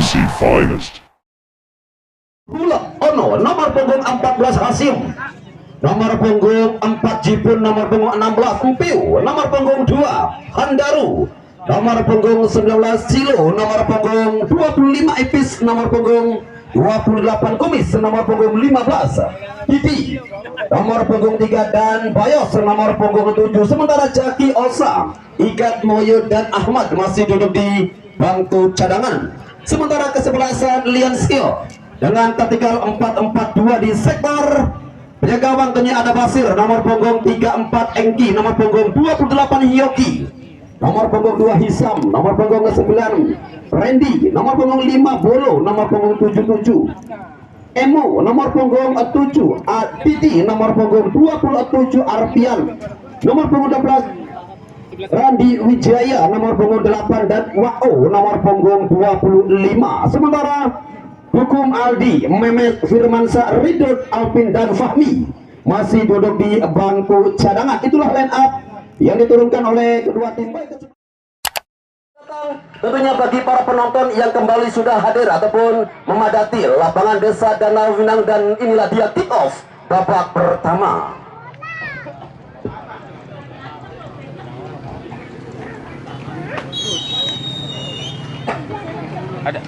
GC Finest. Bulak Ono nomor punggung 14 Hasim, nomor punggung 4 Jipun, nomor punggung 16 Empiu, nomor punggung 2 Handaru, nomor punggung 19 Cilo, nomor punggung 25 Epis, nomor punggung 28 Kumis, nomor punggung 15 Pipi, nomor punggung 3 dan Bayos, nomor punggung 7. Sementara Jaki Osa, Igat Moyo dan Ahmad masih duduk di bangku cadangan. Sementara kesebelasan Lian Skio dengan taktikal 442 di sektor penjaga gawang tentunya ada Basir, nomor punggung 34 Engki, nomor punggung 28 Hyoki, nomor punggung 2 Hisam, nomor punggung 9 Randy, nomor punggung 5 Bolo, nomor punggung 77 Emo, nomor punggung 7 Aditi, nomor punggung 27 Arpian, nomor punggung 12 Randi Wijaya, nomor punggung 8 dan Wao, nomor punggung 25. Sementara Hukum Aldi, Mehmet Firmansyah, Ridot, Alvin dan Fahmi masih duduk di bangku cadangan. Itulah line up yang diturunkan oleh kedua tim. Tentunya bagi para penonton yang kembali sudah hadir ataupun memadati lapangan Desa Danau Winang, dan inilah dia kick off babak pertama. Ada.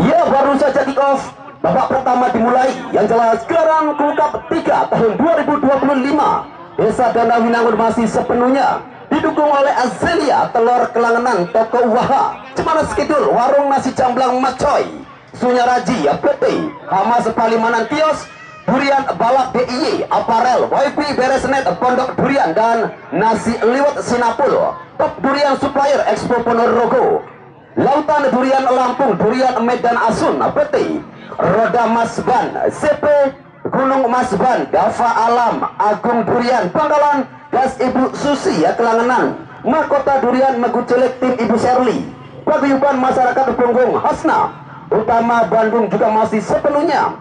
Ya, baru saja kick off babak pertama dimulai. Yang jelas gelaran Kulkap 3 tahun 2025 Desa Danau Winangun masih sepenuhnya didukung oleh Azelia, Telur Kelangenan, Toko Uwaha, Cemara Skidul, Warung Nasi Jamblang Macoy, Sunyaraji, PT Hamas Palimanan Kios, Durian Balap DIY, Aparel, WiFi Beresnet, Pondok Durian, dan Nasi Liwet Sinapul, Top Durian Supplier Expo Ponorogo, Lautan Durian Lampung, Durian Medan Asun, PT Roda Masban, CP Gunung Masban, Dava Alam, Agung Durian Pangkalan, Gas Ibu Susi ya Kelangenan, Mahkota Durian Megucelek Tim Ibu Sherly, paguyuban masyarakat Punggung Hasna Utama Bandung juga masih sepenuhnya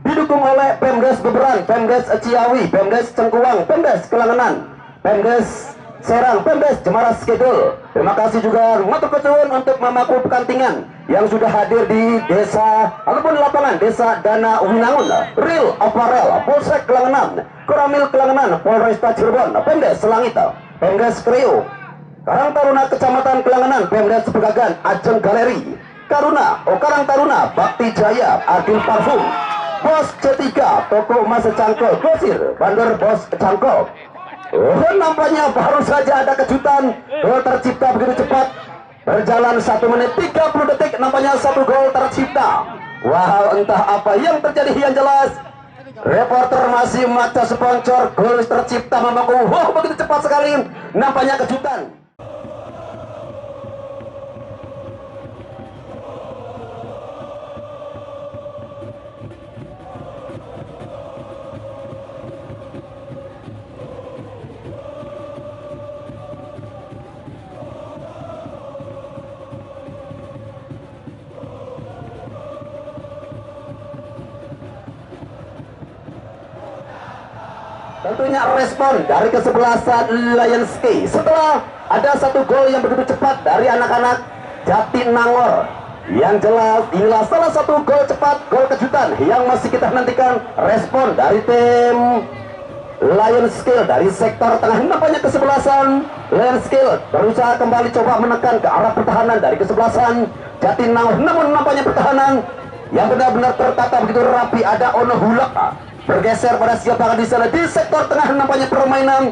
didukung oleh Pemdes Beberan, Pemdes Ciawi, Pemdes Cengkuang, Pemdes Kelangenan, Pemdes Serang, Pemdes Cemara Skidul. Terima kasih juga matur kesuwun untuk Mamaku Pekantingan yang sudah hadir di desa ataupun lapangan Desa Danau Winangun, Real Aparel, Polsek Kelangenan, Koramil Kelangenan, Polresta Cirebon, Pemdes Selangita, Pemdes Kriu, Karang Taruna Kecamatan Kelangenan, Pemdes Pegagan, Ajeng Galeri, Karuna, Karang Taruna, Bakti Jaya, Adil Parfum, Bos C3, Toko Emas Cangkol, Grosir, Bandar Bos Cangkol. Nampaknya baru saja ada kejutan, gol tercipta begitu cepat, berjalan 1 menit 30 detik, nampaknya satu gol tercipta. Wow, entah apa yang terjadi, yang jelas reporter masih maca sponsor, gol tercipta mamaku. Wow, begitu cepat sekali, nampaknya kejutan. Tentunya respon dari kesebelasan Lions K setelah ada satu gol yang begitu cepat dari anak-anak Jatinangor. Yang jelas inilah salah satu gol cepat, gol kejutan yang masih kita nantikan respon dari tim Lions Skill dari sektor tengah. Nampaknya kesebelasan Lions Skill berusaha kembali coba menekan ke arah pertahanan dari kesebelasan Jatinangor, namun nampaknya pertahanan yang benar-benar tertata begitu rapi. Ada Ono Hulak bergeser pada siapa di sana di sektor tengah. Nampaknya permainan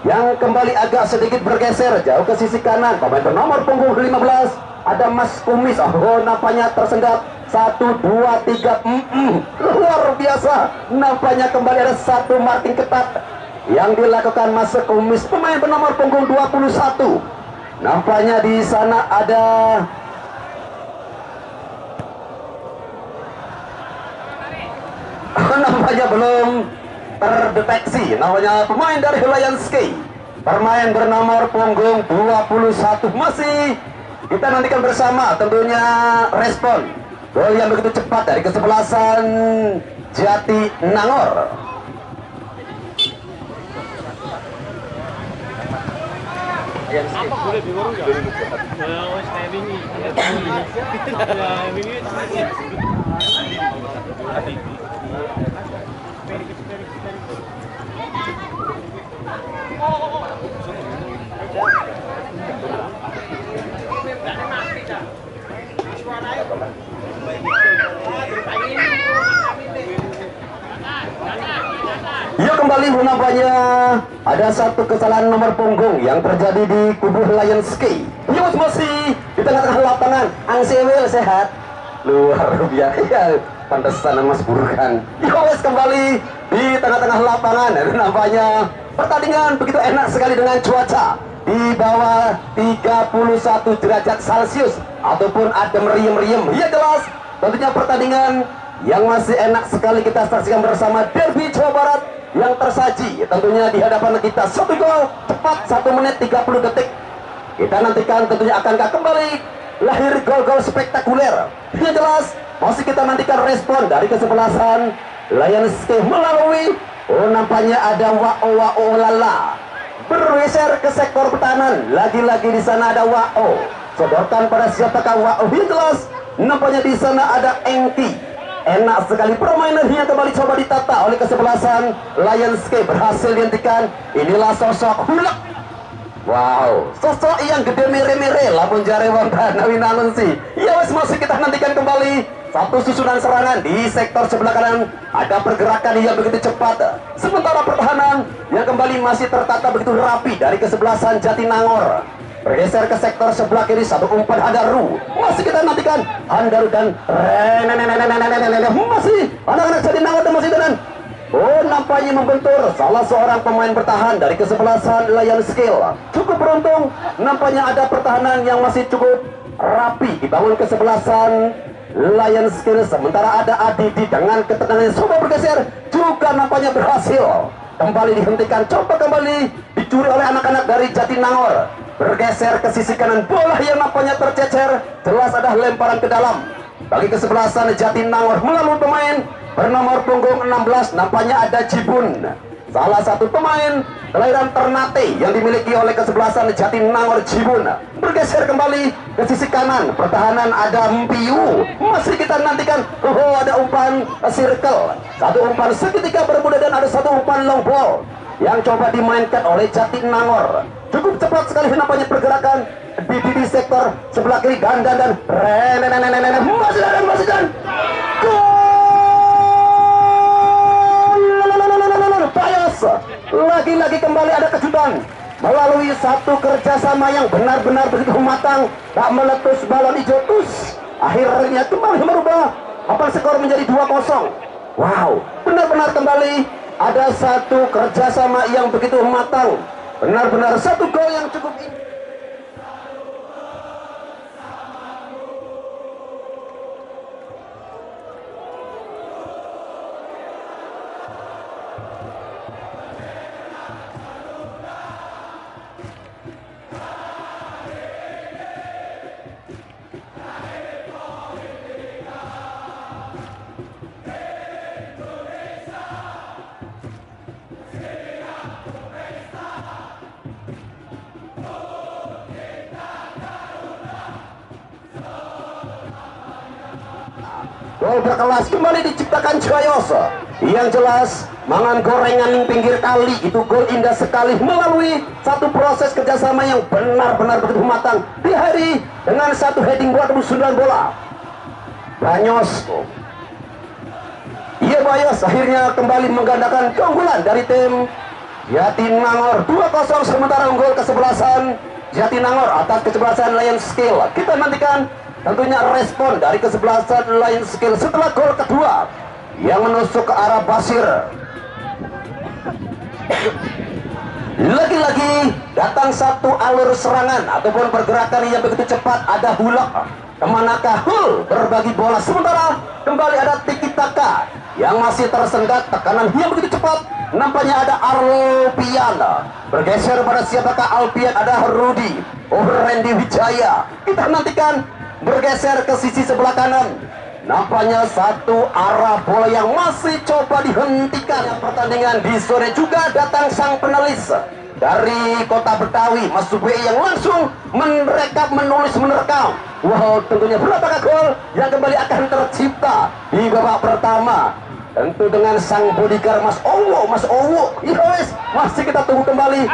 yang kembali agak sedikit bergeser jauh ke sisi kanan. Pemain bernomor punggung 15 ada Mas Kumis. Oh, nampaknya tersendat 1, 2, 3. Luar biasa. Nampaknya kembali ada satu marking ketat yang dilakukan Mas Kumis, pemain bernomor punggung 21. Nampaknya di sana ada nampaknya belum terdeteksi namanya pemain dari Lions K, bermain bernomor punggung 21. Masih kita nantikan bersama tentunya respon gol yang begitu cepat dari kesebelasan Jatinangor. Apa boleh di warung ya? Nah, saya ini. Ya, kembali nampaknya ada satu kesalahan nomor punggung yang terjadi di kubu Lions K. Ya, masih di tengah-tengah lapangan. Angsewel sehat, luar biasa. Ya, pantesan Mas Burhan. Ya, kembali di tengah-tengah lapangan. Nampaknya pertandingan begitu enak sekali dengan cuaca di bawah 31 derajat Celcius ataupun ada meriam-meriam. Ya, jelas tentunya pertandingan yang masih enak sekali kita saksikan bersama derby Jawa Barat yang tersaji tentunya di hadapan kita. Satu gol cepat 1 menit 30 detik. Kita nantikan tentunya akankah kembali lahir gol-gol spektakuler. Yang jelas masih kita nantikan respon dari kesebelasan Lions K melalui nampaknya ada Wao Lala bergeser ke sektor pertahanan. Lagi-lagi di sana ada Wao, sodorkan pada siapakah Wao. Yang jelas nampaknya di sana ada Engki. Enak sekali permainannya kembali coba ditata oleh kesebelasan Lions K, berhasil dihentikan. Inilah sosok Hulak. Wow, sosok yang gede mere-mere lamun jare wonten winangun sih. Ya wes, masih kita nantikan kembali satu susunan serangan di sektor sebelah kanan. Ada pergerakan yang begitu cepat. Sementara pertahanan yang kembali masih tertata begitu rapi dari kesebelasan Jatinangor. Bergeser ke sektor sebelah kiri, satu umpan Handaru. Masih kita nantikan Handaru dan masih anak-anak Jatinangor dan masih dengan nampaknya membentur salah seorang pemain bertahan dari kesebelasan Lions K. Cukup beruntung, nampaknya ada pertahanan yang masih cukup rapi dibangun kesebelasan Lions K. Sementara ada Adidi dengan ketenangan coba bergeser juga nampaknya berhasil kembali dihentikan. Coba kembali dicuri oleh anak-anak dari Jatinangor. Bergeser ke sisi kanan, bola yang nampaknya tercecer. Jelas ada lemparan ke dalam bagi kesebelasan Jatinangor melalui pemain bernomor punggung 16. Nampaknya ada Jibun, salah satu pemain kelahiran Ternate yang dimiliki oleh kesebelasan Jatinangor. Jibun bergeser kembali ke sisi kanan, pertahanan ada Mpiu. Masih kita nantikan ada umpan circle, satu umpan seketika bermuda dan ada satu umpan long ball yang coba dimainkan oleh Jatinangor. Cukup cepat sekali nampaknya pergerakan di sektor sebelah kiri. Dan masih dan gol. Payos. Lagi-lagi kembali ada kejutan melalui satu kerjasama yang benar-benar begitu matang, tak meletus balon hijau tus. Akhirnya kembali merubah skor menjadi 2-0. Wow, benar-benar kembali ada satu kerjasama yang begitu matang. Benar-benar satu gol yang cukup indah. Gol berkelas kembali diciptakan Cayos. Yang jelas mangan gorengan di pinggir kali, itu gol indah sekali melalui satu proses kerjasama yang benar-benar begitu matang. Diakhiri dengan satu heading bola tembus sundulan bola. Banyos, iya Bayos akhirnya kembali menggandakan keunggulan dari tim Jatinangor 2-0. Sementara unggul kesebelasan Jatinangor atas kesebelasan Lions K. Kita nantikan tentunya respon dari kesebelasan Lions K setelah gol kedua yang menusuk ke arah Basir. Lagi-lagi datang satu alur serangan ataupun pergerakan yang begitu cepat. Ada Hulak, kemanakah Hul berbagi bola. Sementara kembali ada Tiki Taka yang masih tersendat, tekanan yang begitu cepat. Nampaknya ada Alpian bergeser pada siapakah Alpian. Ada Rudi Randy Wijaya. Kita nantikan bergeser ke sisi sebelah kanan. Nampaknya satu arah bola yang masih coba dihentikan. Pertandingan di sore juga datang sang penulis dari kota Betawi, Mas Subei yang langsung merekam. Wow, tentunya berapakah gol yang kembali akan tercipta di babak pertama? Tentu dengan sang bodyguard Mas Owo. Yes, masih kita tunggu kembali.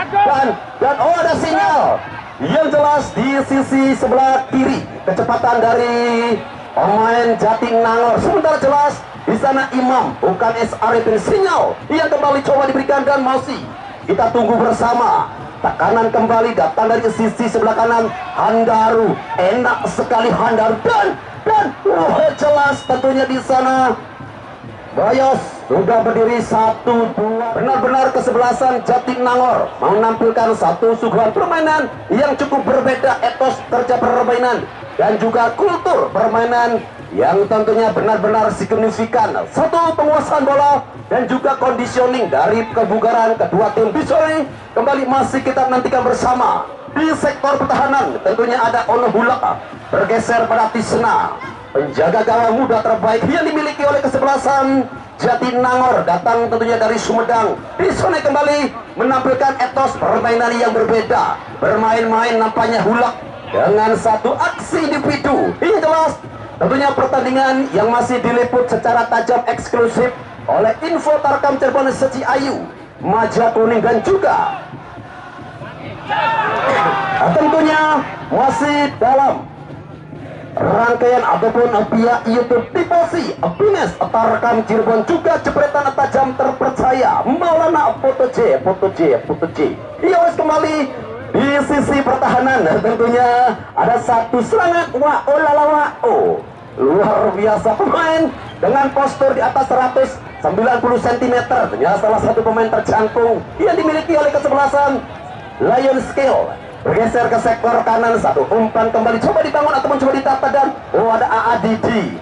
Dan oh, ada sinyal yang jelas di sisi sebelah kiri, kecepatan dari pemain Jatinangor. Sementara jelas di sana Imam, bukan S. Arifin. Sinyal yang kembali coba diberikan dan masih kita tunggu bersama. Tekanan kembali datang dari sisi sebelah kanan. Handaru, enak sekali Handaru, dan jelas tentunya di sana Bayos sudah berdiri 1-2. Benar-benar kesebelasan Jatinangor menampilkan satu suguhan permainan yang cukup berbeda, etos kerja permainan dan juga kultur permainan yang tentunya benar-benar signifikan. Satu penguasaan bola dan juga conditioning dari kebugaran kedua tim. Di sore kembali masih kita nantikan bersama. Di sektor pertahanan tentunya ada Ono Hulak bergeser pada Tisna, penjaga gawang muda terbaik yang dimiliki oleh kesebelasan Jatinangor, datang tentunya dari Sumedang. Di sana kembali menampilkan etos permainan yang berbeda. Bermain-main nampaknya Hulak dengan satu aksi individu. Ini jelas tentunya pertandingan yang masih diliput secara tajam eksklusif oleh Info Tarkam Cirebon Seci Ayu, Maja Kuning dan juga tentunya masih dalam rangkaian ataupun pihak YouTube Tifosi Bines Tarkam Cirebon, juga jepretan tajam terpercaya Maulana Foto J. Ios kembali di sisi pertahanan. Tentunya ada satu serangan luar biasa, pemain dengan postur di atas 190 cm. Ternyata salah satu pemain terjangkung yang dimiliki oleh kesebelasan Lion Skill. Bergeser ke sektor kanan, satu umpan kembali coba dibangun ataupun coba ditata, dan ada AADD.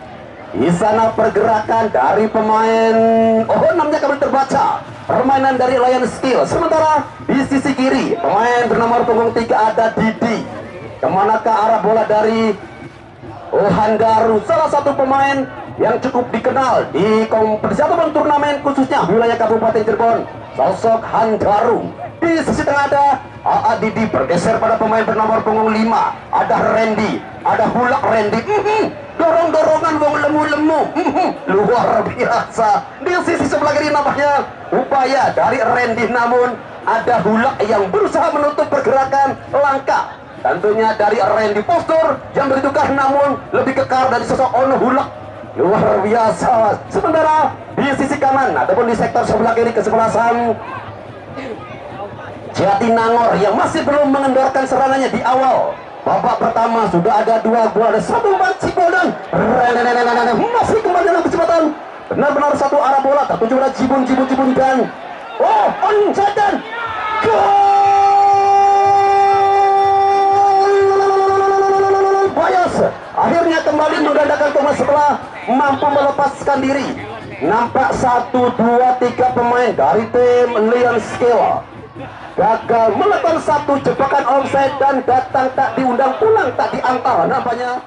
Di sana pergerakan dari pemain, namanya kembali terbaca, permainan dari Lion Skill. Sementara di sisi kiri pemain bernomor punggung 3 ada Didi. Kemanakah arah bola dari Handaru, salah satu pemain yang cukup dikenal di kompetisi ataupun turnamen khususnya wilayah Kabupaten Cirebon, sosok Handaru. Di sisi tengah ada Didi, bergeser pada pemain bernomor punggung 5 ada Randy, ada Hulak Randy. Dorong-dorongan wong lemu-lemu, luar biasa. Di sisi sebelah kiri nampaknya upaya dari Randy, namun ada Hulak yang berusaha menutup pergerakan langkah tentunya dari Randy. Postur yang bertukar namun lebih kekar dari sosok Ono Hulak, luar biasa. Sementara di sisi kanan ataupun di sektor sebelah kiri kesebelasan Jatinangor yang masih belum mengendorkan serangannya di awal babak pertama. Sudah ada 2 gol, ada 1 umpan Cibol dan masih kembali dalam kecepatan. Benar-benar satu arah bola tertuju pada Jibun dan oncetan gol. Bayos akhirnya kembali menggandakan pemain setelah mampu melepaskan diri. Nampak 1, 2, 3 pemain dari tim Lion Skill gagal melakukan satu jebakan offside dan datang tak diundang, pulang tak diantar nampaknya.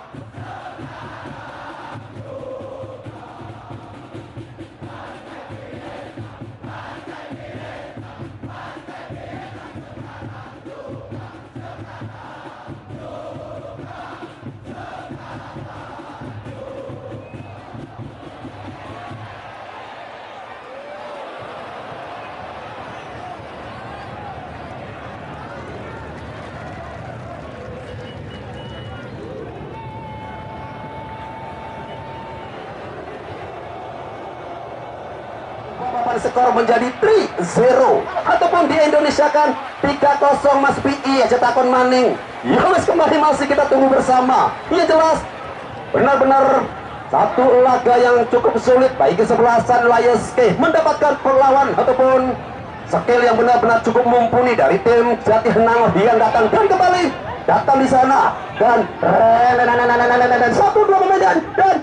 Skor menjadi 3-0 ataupun di Indonesia kan 3-0 Mas PI aja takon maning. Yowes kembali masih kita tunggu bersama. Iya jelas benar-benar satu laga yang cukup sulit bagi kesebelasan Layeske mendapatkan perlawan ataupun skill yang benar-benar cukup mumpuni dari tim Jatinangor yang datang dan kembali datang di sana dan 1-2 pemain dan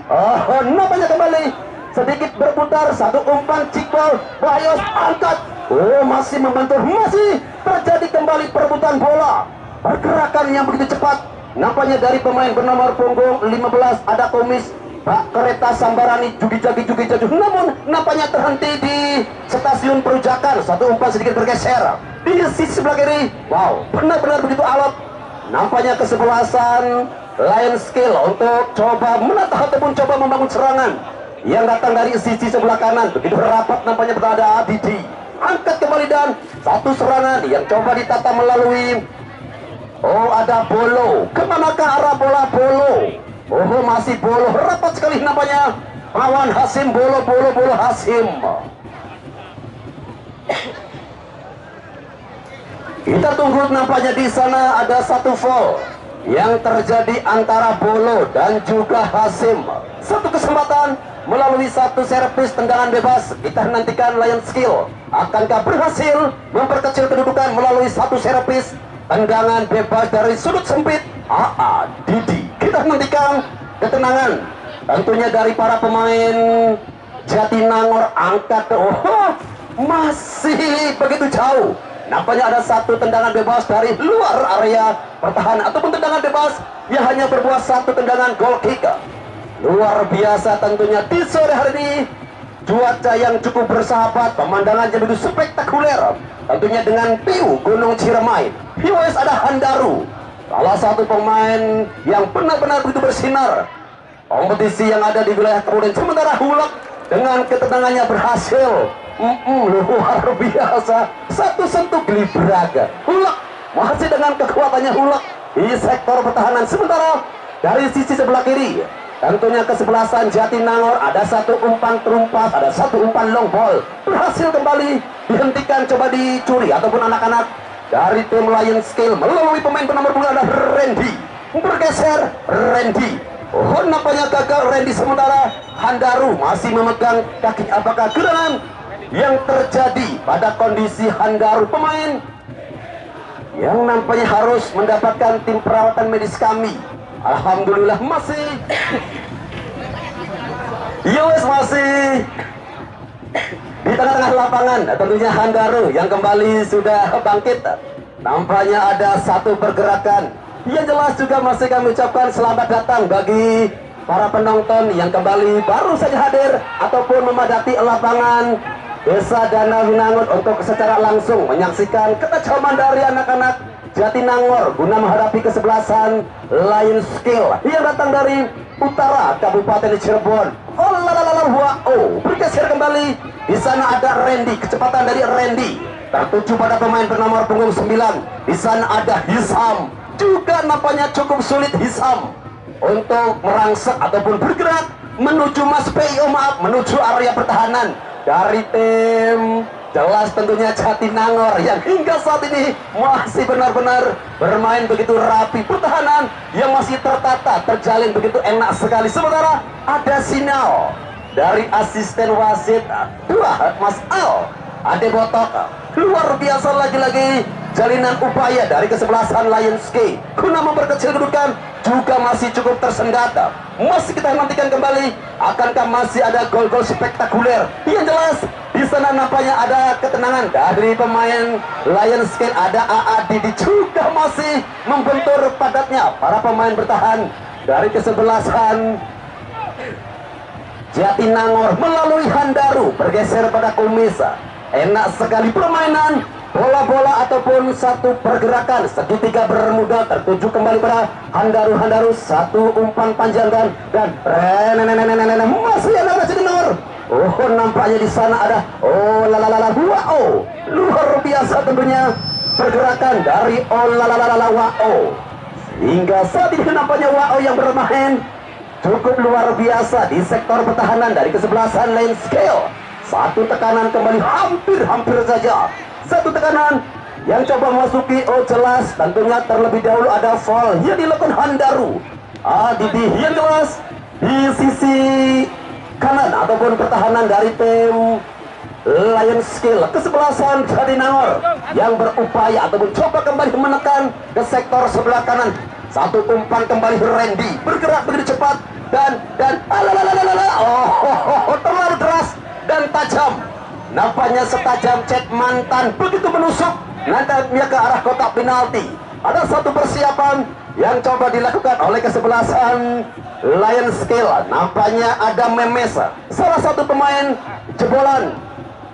nampaknya kembali sedikit berputar, satu umpan Cikbal, Bayos angkat, masih membentur, masih terjadi kembali perebutan bola, pergerakan yang begitu cepat nampaknya dari pemain bernomor punggung 15 ada Komis Pak Kereta Sambarani Jugi Jaju, namun nampaknya terhenti di stasiun Perujakan. Satu umpan sedikit bergeser. Di di sisi sebelah kiri. Wow, benar-benar begitu alot. Nampaknya kesebelasan Lion Skill untuk coba menatah ataupun coba membangun serangan yang datang dari sisi sebelah kanan. Begitu rapat nampaknya berada Didi. Angkat kembali dan satu serangan yang coba ditata melalui, oh ada Bolo. Kemanakah arah bola Bolo? Oh masih Bolo, rapat sekali nampaknya lawan Hasim. Bolo Hasim. Kita tunggu nampaknya di sana ada satu foul yang terjadi antara Bolo dan juga Hasim. Satu kesempatan melalui satu servis tendangan bebas. Kita nantikan Lion Skill akankah berhasil memperkecil kedudukan melalui satu servis tendangan bebas dari sudut sempit. Didi. Kita nantikan ketenangan tentunya dari para pemain Jatinangor. Angkat masih begitu jauh. Nampaknya ada satu tendangan bebas dari luar area pertahanan ataupun tendangan bebas yang hanya berbuah satu tendangan goal kick. Luar biasa tentunya di sore hari ini. Cuaca yang cukup bersahabat, pemandangannya begitu spektakuler. Tentunya dengan view Gunung Ciremai. Viewers ada Handaru, salah satu pemain yang benar-benar begitu bersinar kompetisi yang ada di wilayah kemudian. Sementara Hulak dengan ketenangannya berhasil. Luar biasa. Satu sentuh gelibrak. Hulak masih dengan kekuatannya Hulak di sektor pertahanan. Sementara dari sisi sebelah kiri tentunya kesebelasan Jatinangor ada satu umpan terumpas, ada satu umpan long ball berhasil kembali dihentikan, coba dicuri ataupun anak-anak dari tim Lion Skill melalui pemain nomor 2 ada Randy. Bergeser Randy. Oh nampaknya gagal Randy. Sementara Handaru masih memegang kaki. Apakah gerangan yang terjadi pada kondisi Handaru, pemain yang nampaknya harus mendapatkan tim perawatan medis kami? Alhamdulillah masih masih di tengah-tengah lapangan. Tentunya Handaru yang kembali sudah bangkit. Nampaknya ada satu pergerakan yang jelas. Juga masih kami ucapkan selamat datang bagi para penonton yang kembali baru saja hadir ataupun memadati lapangan Desa Danau Winangun untuk secara langsung menyaksikan ketajaman dari anak-anak Jatinangor guna menghadapi kesebelasan Lion Skill yang datang dari utara Kabupaten Cirebon. Bergeser kembali. Di sana ada Randy, kecepatan dari Randy tertuju pada pemain bernomor punggung 9. Di sana ada Hisam, juga nampaknya cukup sulit Hisam untuk merangsek ataupun bergerak menuju menuju area pertahanan dari tim jelas tentunya Jatinangor yang hingga saat ini masih benar-benar bermain begitu rapi. Pertahanan yang masih tertata, terjalin begitu enak sekali. Sementara ada sinyal dari asisten wasit 2 Mas Al Adebotok. Luar biasa lagi-lagi jalinan upaya dari kesebelasan Lions K guna memperkecil kedudukan juga masih cukup tersendat. Masih kita nantikan kembali akankah masih ada gol-gol spektakuler. Yang jelas di sana nampaknya ada ketenangan dari pemain Lions K. Ada Didi juga masih membentur padatnya para pemain bertahan dari kesebelasan Jatinangor melalui Handaru bergeser pada Kumisa. Enak sekali permainan bola-bola ataupun satu pergerakan segitiga bermuda tertuju kembali pada Handaru. Satu umpan panjang dan masih ada Jatinangor. Nampaknya di sana ada luar biasa tentunya pergerakan dari hingga saat ini nampaknya yang bermain cukup luar biasa di sektor pertahanan dari kesebelasan Lion Skill. Satu tekanan kembali hampir saja satu tekanan yang coba memasuki. Jelas tentunya terlebih dahulu ada foul yang dilakukan Handaru. Didi yang jelas di sisi kanan ataupun pertahanan dari tim Lion Skill. Kesebelasan Jatinangor yang berupaya ataupun coba kembali menekan ke sektor sebelah kanan. Satu umpan kembali Randy bergerak begitu cepat dan terlalu deras dan tajam. Nampaknya setajam cet mantan begitu menusuk nantinya ke arah kotak penalti. Ada satu persiapan yang coba dilakukan oleh kesebelasan Lion Skill. Nampaknya ada Memes, salah satu pemain jebolan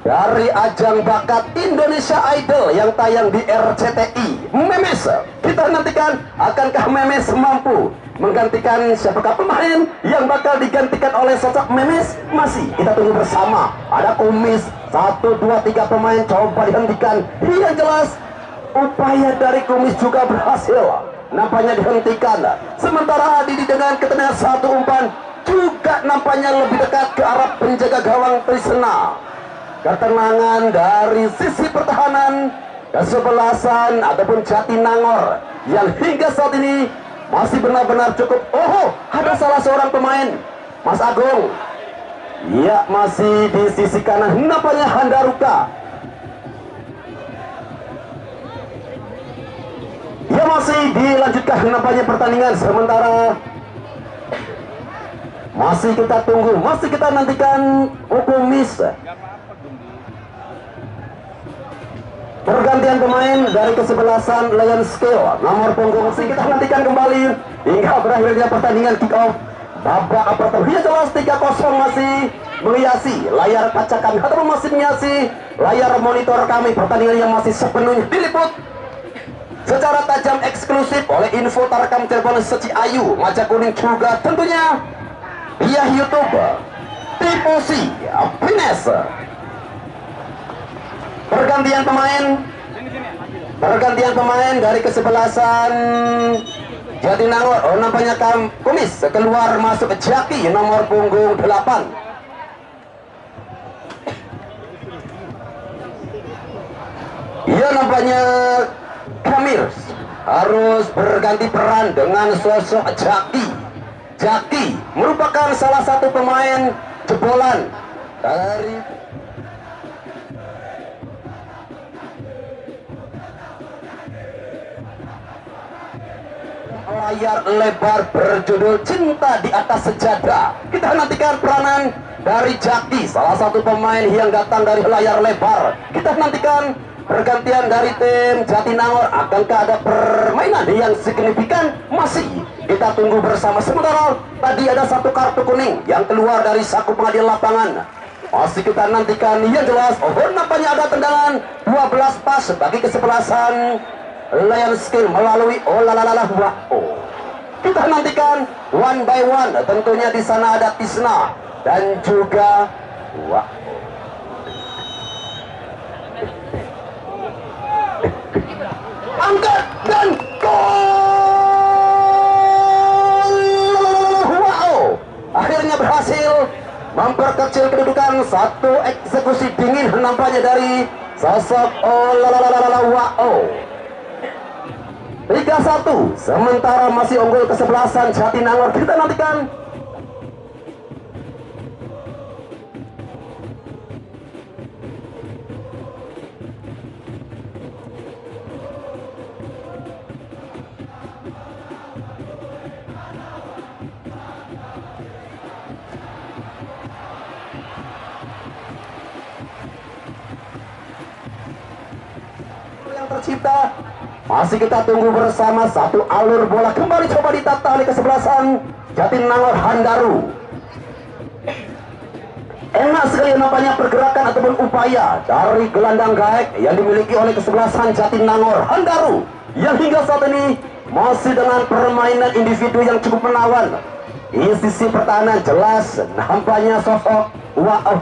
dari ajang bakat Indonesia Idol yang tayang di RCTI, Memes. Kita nantikan akankah Memes mampu menggantikan siapakah pemain yang bakal digantikan oleh sosok Memes. Masih kita tunggu bersama. Ada kumis 1, 2, 3 pemain coba dihentikan. Yang jelas upaya dari kumis juga berhasil, nampaknya dihentikan. Sementara Didi dengan ketenangan satu umpan juga nampaknya lebih dekat ke arah penjaga gawang Trisna. Ketenangan dari sisi pertahanan kesebelasan ataupun Jatinangor yang hingga saat ini masih benar-benar cukup. Oh, ada salah seorang pemain, Mas Agung. Ya, masih di sisi kanan nampaknya Handaruka. Ya, masih dilanjutkan nampaknya pertandingan. Sementara masih kita tunggu, masih kita nantikan Ukumis. Pergantian pemain dari kesebelasan Lion Skill nomor punggung. Masih kita nantikan kembali hingga berakhirnya pertandingan kick off babak pertama. Ya jelas 3-0 masih menghiasi layar kaca kami atau masih menghiasi layar monitor kami. Pertandingan yang masih sepenuhnya diliput secara tajam eksklusif oleh Info Tarkam Cirebon Seci Ayu Maja Kuning, juga tentunya via YouTube Tifosi Fitness. Pergantian pemain dari kesebelasan Jatinangor. Oh, nampaknya Kumis keluar masuk ke Jaki nomor punggung 8. Iya, nampaknya Kamir harus berganti peran dengan sosok Jaki. Jaki merupakan salah satu pemain jebolan dari layar lebar berjudul Cinta di Atas Sejadah. Kita nantikan peranan dari Jaki, salah satu pemain yang datang dari layar lebar. Kita nantikan pergantian dari tim Jatinangor. Akankah ada permainan yang signifikan? Masih kita tunggu bersama. Sementara tadi ada satu kartu kuning yang keluar dari saku pengadil lapangan. Masih kita nantikan. Yang jelas, oh, nampaknya ada tendangan 12 pas bagi kesebelasan Lion Skill melalui Kita nantikan one by one. Tentunya di sana ada Tisna dan juga angkat dan gol. Wow, akhirnya berhasil memperkecil kedudukan. Satu eksekusi dingin nampaknya dari sosok wow. 3-1. Sementara masih unggul kesebelasan Jatinangor. Kita nantikan yang tercipta. Masih kita tunggu bersama. Satu alur bola kembali coba ditata oleh kesebelasan Jatinangor Handaru. Enak sekali nampaknya pergerakan ataupun upaya dari gelandang gaek yang dimiliki oleh kesebelasan Jatinangor Handaru, yang hingga saat ini masih dengan permainan individu yang cukup menawan. Di sisi pertahanan jelas nampaknya sosok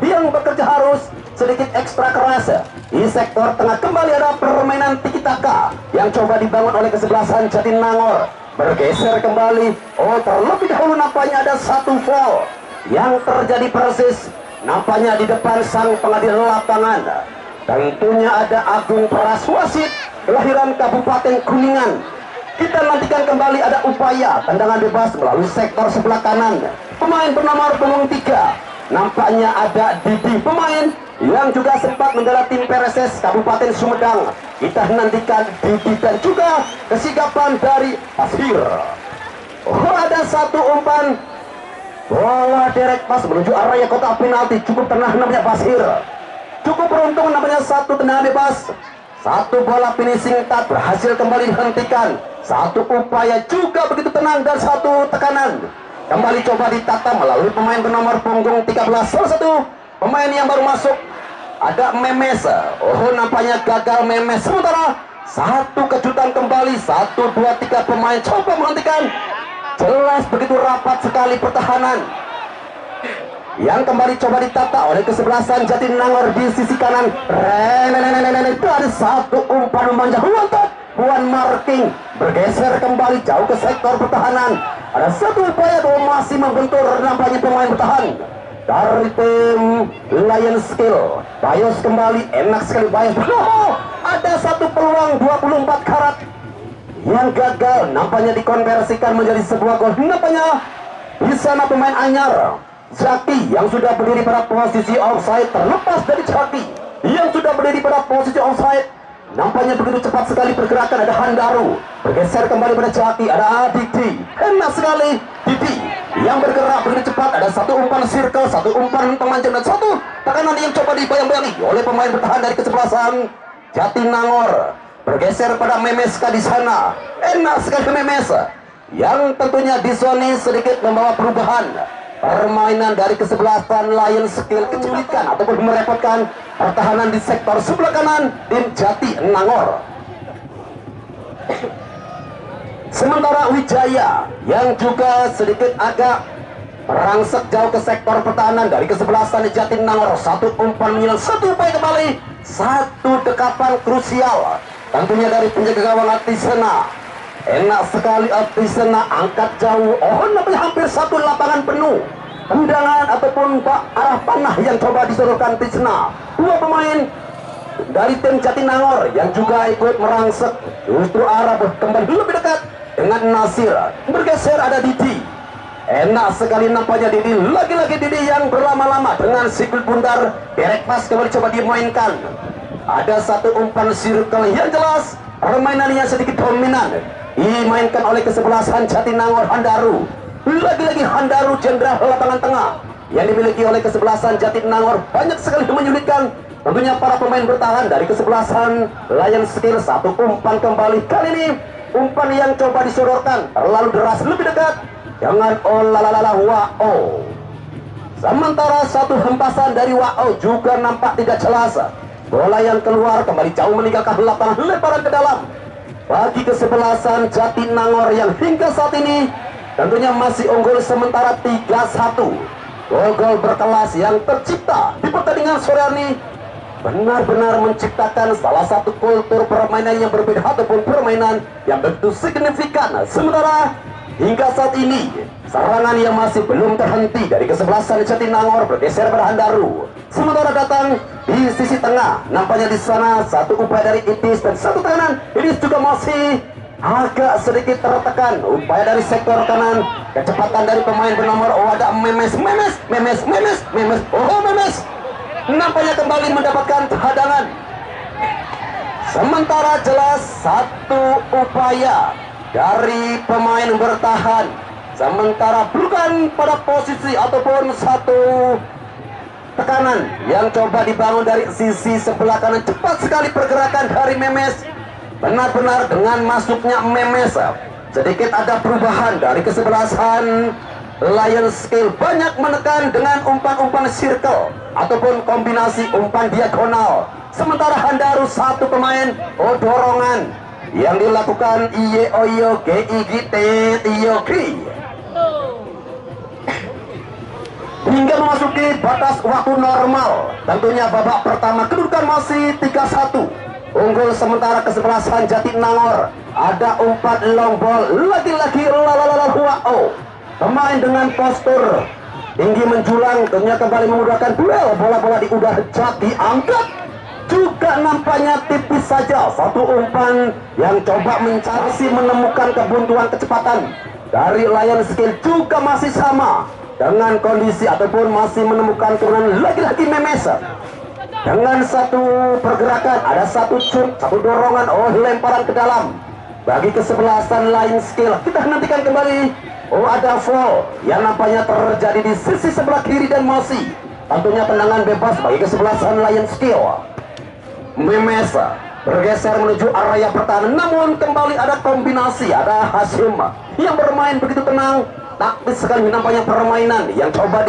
yang bekerja harus sedikit ekstra keras. Di sektor tengah kembali ada permainan tiki taka yang coba dibangun oleh kesebelasan Jatinangor. Bergeser kembali. Oh, terlebih dahulu nampaknya ada satu foul yang terjadi persis nampaknya di depan sang pengadil lapangan. Tentunya ada Agung Pras, wasit kelahiran Kabupaten Kuningan. Kita nantikan kembali ada upaya tendangan bebas melalui sektor sebelah kanan. Pemain bernomor punggung 3 nampaknya ada Didi, pemain yang juga sempat membela tim PRSS Kabupaten Sumedang. Kita nantikan Didi dan juga kesigapan dari Pasir. Oh, ada satu umpan bola direct pas menuju area kotak penalti. Cukup tenang namanya Pasir. Cukup beruntung namanya satu tendangan bebas. Satu bola finishing tak berhasil kembali dihentikan. Satu upaya juga begitu tenang dan satu tekanan kembali coba ditata melalui pemain bernomor punggung 13. Salah satu pemain yang baru masuk ada Memes. Oh, nampaknya gagal Memes. Sementara satu kejutan kembali. 1, 2, 3 pemain coba menghentikan. Jelas begitu rapat sekali pertahanan yang kembali coba ditata oleh kesebelasan Jatinangor di sisi kanan. Itu ada satu umpan memanjang Juan marking bergeser kembali jauh ke sektor pertahanan. Ada satu upaya masih membentur nampaknya pemain bertahan dari tim Lion Skill. Bayos kembali, enak sekali Bayos. Ada satu peluang 24 karat yang gagal nampaknya dikonversikan menjadi sebuah gol. Nampaknya di sana pemain anyar Zaki yang sudah berdiri pada posisi offside, terlepas dari Zaki yang sudah berdiri pada posisi offside. Nampaknya begitu cepat sekali pergerakan. Ada Handaru bergeser kembali pada Zaki. Ada Didi, enak sekali Didi yang bergerak begitu cepat. Ada satu umpan circle, satu umpan pemanjang dan satu tekanan yang coba dibayang-bayangi oleh pemain bertahan dari kesebelasan Jatinangor. Bergeser pada Memeska di sana. Enak sekali Memes yang tentunya di zone sedikit membawa perubahan permainan dari kesebelasan Lion Skill, kesulitan ataupun merepotkan pertahanan di sektor sebelah kanan tim Jatinangor. Sementara Wijaya yang juga sedikit agak merangsek jauh ke sektor pertahanan dari kesebelasan Jatinangor. Satu umpan menyerang, satu upaya kembali, satu dekapan krusial tentunya dari penjaga gawang Atisena. Enak sekali Atisena angkat jauh. Oh, nampaknya hampir satu lapangan penuh tendangan ataupun arah panah yang coba disodorkan Atisena. Dua pemain dari tim Jatinangor yang juga ikut merangsek justru arah kembali lebih dekat dengan Nasir. Bergeser ada Didi. Enak sekali nampaknya Didi. Lagi-lagi Didi yang berlama-lama dengan sikul bundar. Direct pass kembali coba dimainkan. Ada satu umpan circle yang jelas permainannya sedikit dominan dimainkan oleh kesebelasan Jatinangor. Handaru, lagi-lagi Handaru jenderal lapangan tengah yang dimiliki oleh kesebelasan Jatinangor banyak sekali menyulitkan tentunya para pemain bertahan dari kesebelasan Lion Skill. Satu umpan kembali, kali ini umpan yang coba disodorkan terlalu deras, lebih dekat dengan Wao. Sementara satu hempasan dari Wao juga nampak tidak jelas. Bola yang keluar kembali jauh meninggalkan lapangan, lemparan ke dalam bagi kesebelasan Jatinangor yang hingga saat ini tentunya masih unggul sementara 3-1. Gol-gol berkelas yang tercipta di pertandingan sore ini benar-benar menciptakan salah satu kultur permainan yang berbeda ataupun permainan yang begitu signifikan. Sementara hingga saat ini serangan yang masih belum terhenti dari kesebelasan Jatinangor bergeser pada Handaru. Sementara datang di sisi tengah, nampaknya di sana satu upaya dari Itis dan satu tekanan. Itis juga masih agak sedikit tertekan. Upaya dari sektor kanan, kecepatan dari pemain bernomor ada Memes. Oh, Memes nampaknya kembali mendapatkan hadangan. Sementara jelas satu upaya dari pemain bertahan, sementara bukan pada posisi ataupun satu tekanan yang coba dibangun dari sisi sebelah kanan. Cepat sekali pergerakan dari Memes. Benar-benar dengan masuknya Memes sedikit ada perubahan dari kesebelasan Lion Skill. Banyak menekan dengan umpan-umpan circle ataupun kombinasi umpan diagonal. Sementara Handaru satu pemain dorongan yang dilakukan Iye GIGT Iyoki hingga memasuki batas waktu normal. Tentunya babak pertama kedudukan masih 3-1 unggul sementara kesebelasan Jatinangor. Ada umpan long ball, lagi-lagi Wao pemain dengan postur tinggi menjulang tentunya kembali memudahkan duel. Bola-bola di udara diangkat juga nampaknya tipis saja. Satu umpan yang coba mencari menemukan kebuntuan kecepatan dari Lion Skill juga masih sama dengan kondisi ataupun masih menemukan turunan. Lagi-lagi Memes dengan satu pergerakan, ada satu shoot, satu dorongan, lemparan ke dalam bagi kesebelasan Lion Skill. Kita nantikan kembali. Ada foul yang nampaknya terjadi di sisi sebelah kiri dan masih tentunya tendangan bebas bagi kesebelasan Lion Skill. Memes bergeser menuju area pertahanan, namun kembali ada kombinasi. Ada Hashim yang bermain begitu tenang, taktis sekali nampaknya permainan yang coba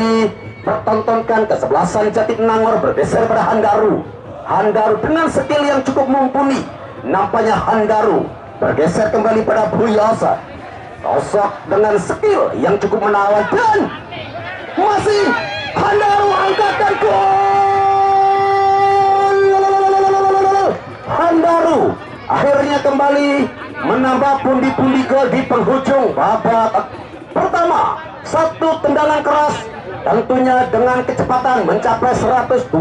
dipertontonkan kesebelasan Jatinangor bergeser pada Handaru. Handaru dengan skill yang cukup mumpuni. Nampaknya Handaru bergeser kembali pada Buyasa. Sosok dengan skill yang cukup menawan dan masih Handaru angkatkan gol. Handaru akhirnya kembali menambah pundi-pundi gol di penghujung babak pertama. Satu tendangan keras tentunya dengan kecepatan mencapai 125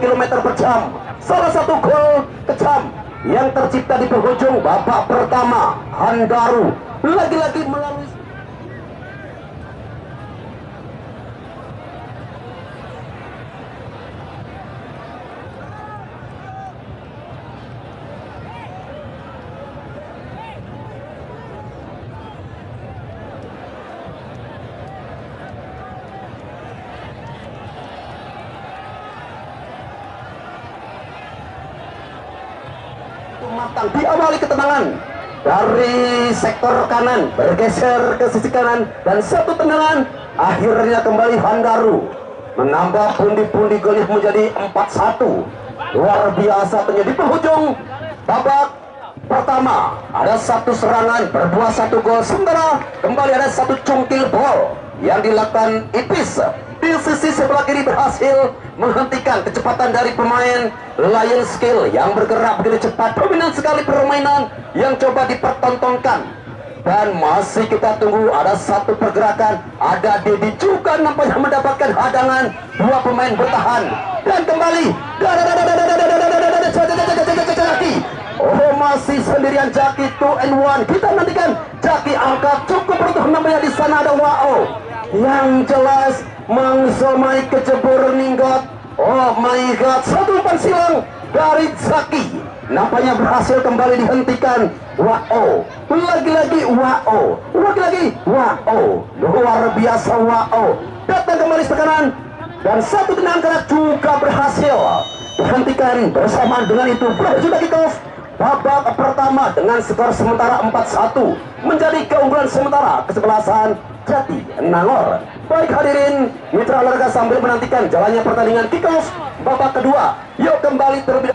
km per jam. Salah satu gol kejam yang tercipta di penghujung babak pertama. Handaru lagi-lagi melalui matang, diawali ketenangan dari sektor kanan bergeser ke sisi kanan dan satu tendangan akhirnya kembali Handaru menambah pundi-pundi golnya menjadi 4-1. Luar biasa terjadi di penghujung babak pertama. Ada satu serangan berbuah satu gol, sementara kembali ada satu cungkil bol yang dilakukan Ipis di sisi sebelah kiri berhasil menghentikan kecepatan dari pemain Lion Skill yang bergerak begitu cepat. Dominan sekali permainan yang coba dipertontonkan, dan masih kita tunggu ada satu pergerakan. Ada Dedi juga nampaknya mendapatkan hadangan, dua pemain bertahan dan kembali Jaki. Oh, masih sendirian Jaki 2-in-1. Kita nantikan Jaki angkat cukup untuk namanya. Di sana ada Wao yang jelas mengsemai kejebur ninggot. Oh my god, satu umpan silang dari Zaki nampaknya berhasil kembali dihentikan. Wow, lagi-lagi wow, lagi-lagi wow, luar biasa wow. Datang kembali tekanan dan satu tendangan keras juga berhasil dihentikan. Bersamaan dengan itu sudah kick off babak pertama dengan skor sementara 4-1 menjadi keunggulan sementara kesebelasan Jatinangor. Baik hadirin mitra olahraga, sambil menantikan jalannya pertandingan kick off babak kedua, yuk kembali terlebih